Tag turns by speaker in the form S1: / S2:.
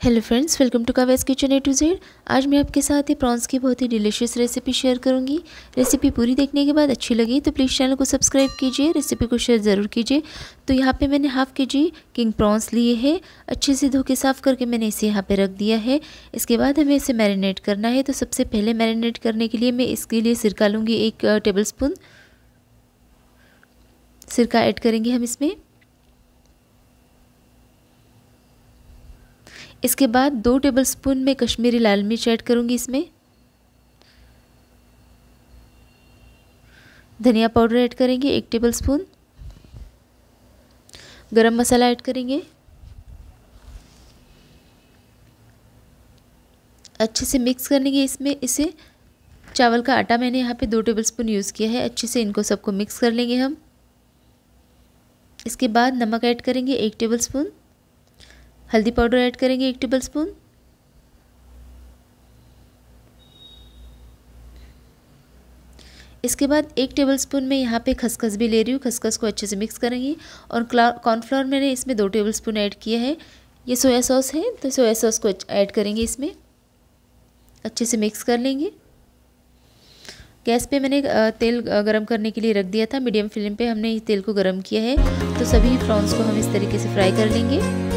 S1: Hello friends, welcome to Kavya's kitchen A to Z। आज मैं आपके साथ ही प्रॉन्स की बहुत ही डिलीशियस रेसिपी शेयर करूंगी। रेसिपी पूरी देखने के बाद अच्छी लगी तो प्लीज़ चैनल को सब्सक्राइब कीजिए, रेसिपी को शेयर ज़रूर कीजिए। तो यहाँ पे मैंने हाफ़ kg किंग प्रॉन्स लिए हैं। अच्छे से धो के साफ़ करके मैंने इसे यहाँ पे रख दिया है। इसके बाद हमें इसे मैरिनेट करना है। तो सबसे पहले मैरिनेट करने के लिए मैं इसके लिए सिरका लूँगी। 1 टेबलस्पून सिरका ऐड करेंगे हम इसमें। इसके बाद 2 टेबलस्पून में कश्मीरी लाल मिर्च ऐड करूंगी इसमें। धनिया पाउडर ऐड करेंगे 1 टेबलस्पून। गरम मसाला ऐड करेंगे। अच्छे से मिक्स कर लेंगे इसमें। इसे चावल का आटा मैंने यहाँ पे 2 टेबलस्पून यूज़ किया है। अच्छे से इनको सबको मिक्स कर लेंगे हम। इसके बाद नमक ऐड करेंगे 1 टेबलस्पून। हल्दी पाउडर ऐड करेंगे 1 टेबलस्पून। इसके बाद 1 टेबलस्पून में यहाँ पे खसखस भी ले रही हूँ। खसखस को अच्छे से मिक्स करेंगे। और कॉर्नफ्लोर मैंने इसमें 2 टेबलस्पून ऐड किया है। ये सोया सॉस है तो सोया सॉस को ऐड करेंगे इसमें। अच्छे से मिक्स कर लेंगे। गैस पे मैंने तेल गरम करने के लिए रख दिया था। मीडियम फ्लेम पे हमने इस तेल को गरम किया है। तो सभी प्रॉन्स को हम इस तरीके से फ्राई कर लेंगे।